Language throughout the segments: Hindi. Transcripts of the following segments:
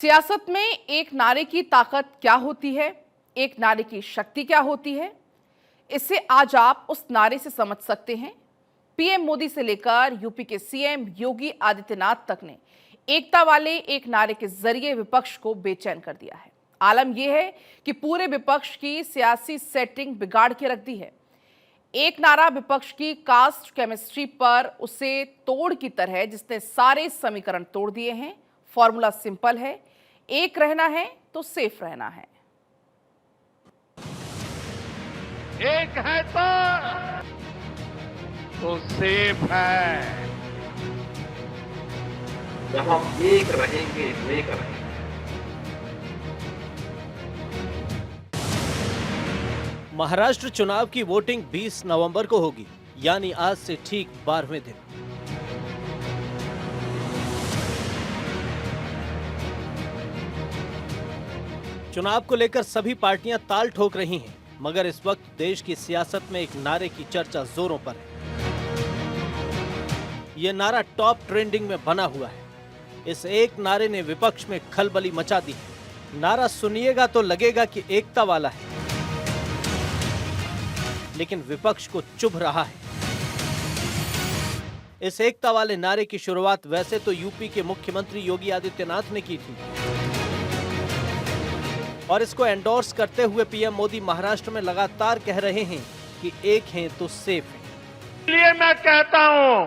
सियासत में एक नारे की ताकत क्या होती है, एक नारे की शक्ति क्या होती है, इसे आज आप उस नारे से समझ सकते हैं। पीएम मोदी से लेकर यूपी के सीएम योगी आदित्यनाथ तक ने एकता वाले एक नारे के जरिए विपक्ष को बेचैन कर दिया है। आलम यह है कि पूरे विपक्ष की सियासी सेटिंग बिगाड़ के रख दी है। एक नारा विपक्ष की कास्ट केमिस्ट्री पर उसे तोड़ की तरह जिसने सारे समीकरण तोड़ दिए हैं। फॉर्मूला सिंपल है, एक रहना है तो सेफ रहना है। एक है तो सेफ है। जब हम एक रहेंगे नेक रहेंगे। महाराष्ट्र चुनाव की वोटिंग 20 नवंबर को होगी, यानी आज से ठीक 12वें दिन। चुनाव को लेकर सभी पार्टियां ताल ठोक रही हैं, मगर इस वक्त देश की सियासत में एक नारे की चर्चा जोरों पर है। यह नारा टॉप ट्रेंडिंग में बना हुआ है। इस एक नारे ने विपक्ष में खलबली मचा दी है। नारा सुनिएगा तो लगेगा कि एकता वाला है, लेकिन विपक्ष को चुभ रहा है। इस एकता वाले नारे की शुरुआत वैसे तो यूपी के मुख्यमंत्री योगी आदित्यनाथ ने की थी, और इसको एंडोर्स करते हुए पीएम मोदी महाराष्ट्र में लगातार कह रहे हैं कि एक हैं तो सेफ हैं। इसलिए मैं कहता हूं,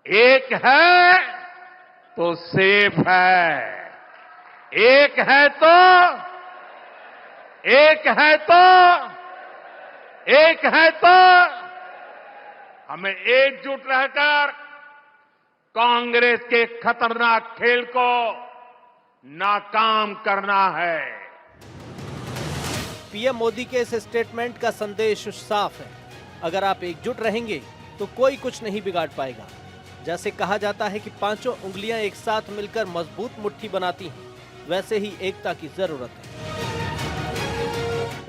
एक है तो सेफ है। एक है तो हमें एकजुट रहकर कांग्रेस के खतरनाक खेल को नाकाम करना है। पीएम मोदी के इस स्टेटमेंट का संदेश साफ है। अगर आप एकजुट रहेंगे तो कोई कुछ नहीं बिगाड़ पाएगा। जैसे कहा जाता है कि पांचों उंगलियां एक साथ मिलकर मजबूत मुट्ठी बनाती हैं, वैसे ही एकता की जरूरत है।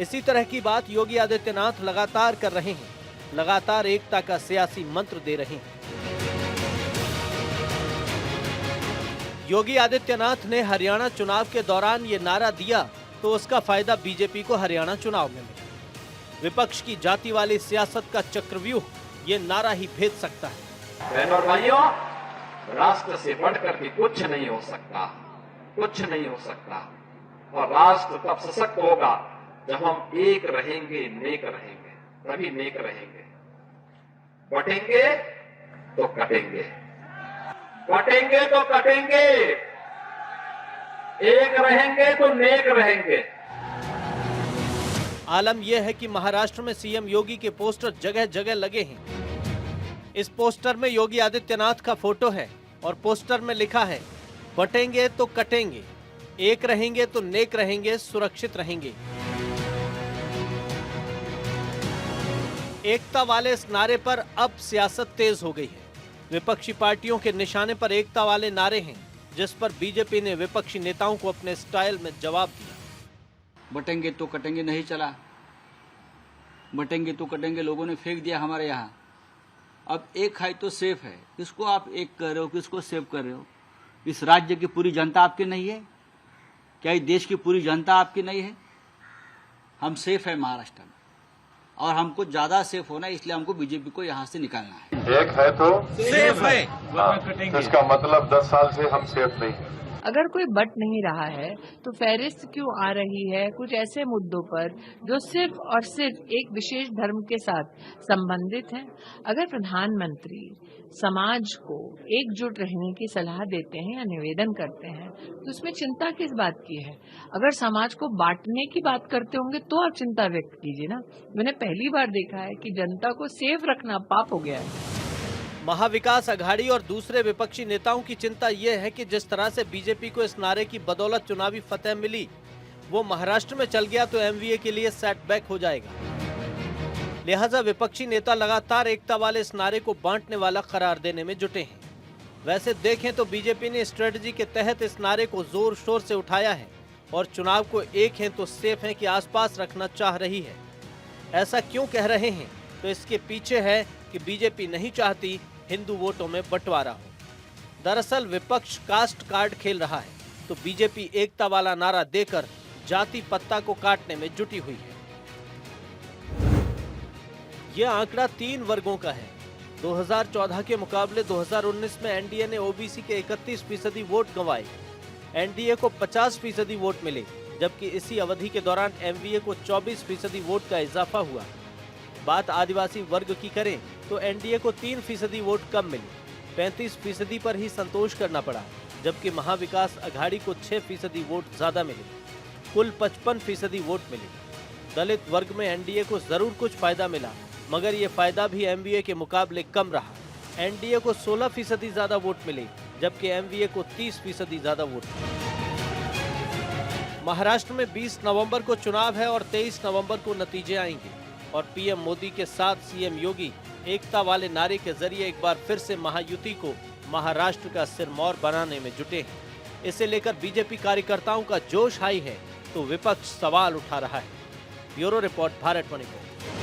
इसी तरह की बात योगी आदित्यनाथ लगातार कर रहे हैं। लगातार एकता का सियासी मंत्र दे रहे हैं। योगी आदित्यनाथ ने हरियाणा चुनाव के दौरान ये नारा दिया तो उसका फायदा बीजेपी को हरियाणा चुनाव में मिला। विपक्ष की जाति वाली सियासत का चक्रव्यूह ये नारा ही भेद सकता है। बहनों और भाइयों, राष्ट्र से बढ़कर के कुछ नहीं हो सकता, कुछ नहीं हो सकता। और राष्ट्र तब सशक्त होगा जब हम एक रहेंगे, नेक रहेंगे, तभी नेक रहेंगे। बटेंगे तो कटेंगे, कटेंगे तो कटेंगे, एक रहेंगे तो नेक रहेंगे। आलम यह है कि महाराष्ट्र में सीएम योगी के पोस्टर जगह जगह लगे हैं। इस पोस्टर में योगी आदित्यनाथ का फोटो है और पोस्टर में लिखा है, बटेंगे तो कटेंगे, एक रहेंगे तो नेक रहेंगे, सुरक्षित रहेंगे। एकता वाले इस नारे पर अब सियासत तेज हो गई है। विपक्षी पार्टियों के निशाने पर एकता वाले नारे हैं, जिस पर बीजेपी ने विपक्षी नेताओं को अपने स्टाइल में जवाब दिया। बटेंगे तो कटेंगे नहीं चला, बटेंगे तो कटेंगे लोगों ने फेंक दिया हमारे यहाँ। अब एक है तो सेफ है। किसको आप एक कर रहे हो, किसको सेफ कर रहे हो? इस राज्य की पूरी जनता आपकी नहीं है क्या? इस देश की पूरी जनता आपकी नहीं है? हम सेफ है महाराष्ट्र में, और हमको ज्यादा सेफ होना है, इसलिए हमको बीजेपी को यहाँ से निकालना है। एक है तो सेफ है। इसका मतलब 10 साल से हम सेफ नहीं हैं। अगर कोई बट नहीं रहा है तो फहरिस्त क्यों आ रही है कुछ ऐसे मुद्दों पर जो सिर्फ और सिर्फ एक विशेष धर्म के साथ संबंधित है? अगर प्रधानमंत्री समाज को एकजुट रहने की सलाह देते हैं या निवेदन करते हैं तो उसमें चिंता किस बात की है? अगर समाज को बांटने की बात करते होंगे तो आप चिंता व्यक्त कीजिए ना। मैंने पहली बार देखा है कि जनता को सेफ रखना पाप हो गया है। महाविकास अघाड़ी और दूसरे विपक्षी नेताओं की चिंता यह है कि जिस तरह से बीजेपी को इस नारे की बदौलत चुनावी फतह मिली, वो महाराष्ट्र में चल गया तो एमवीए के लिए सेटबैक हो जाएगा। लिहाजा विपक्षी नेता लगातार एकता वाले इस नारे को बांटने वाला करार देने में जुटे हैं। वैसे देखें तो बीजेपी ने स्ट्रेटजी के तहत इस नारे को जोर शोर से उठाया है और चुनाव को एक हैं तो सेफ हैं के आसपास रखना चाह रही है। ऐसा क्यों कह रहे हैं? तो इसके पीछे है कि बीजेपी नहीं चाहती हिंदू वोटों में बंटवारा हो। दरअसल विपक्ष कास्ट कार्ड खेल रहा है। तो बीजेपी एकता वाला नारा देकर जाति पत्ता को काटने में जुटी हुई है। यह आंकड़ा 3 वर्गों का है। 2014 के मुकाबले 2019 में एनडीए ने ओबीसी के 31% वोट गंवाए। एनडीए को 50% वोट मिले, जबकि इसी अवधि के दौरान एमवीए को 24% वोट का इजाफा हुआ। बात आदिवासी वर्ग की करें तो एनडीए को 3% वोट कम मिले, 35% पर ही संतोष करना पड़ा, जबकि महाविकास अघाड़ी को 6% वोट ज्यादा मिले, कुल 55% वोट मिले। दलित वर्ग में एनडीए को जरूर कुछ फायदा मिला, मगर ये फायदा भी एमवीए के मुकाबले कम रहा। एनडीए को 16% ज्यादा वोट मिले, जबकि एमवीए को 30% ज्यादा वोट मिले। महाराष्ट्र में 20 नवंबर को चुनाव है और 23 नवंबर को नतीजे आएंगे और पीएम मोदी के साथ सीएम योगी एकता वाले नारे के जरिए एक बार फिर से महायुति को महाराष्ट्र का सिरमौर बनाने में जुटे हैं। इसे लेकर बीजेपी कार्यकर्ताओं का जोश हाई है तो विपक्ष सवाल उठा रहा है। Bureau report, Bharat 24।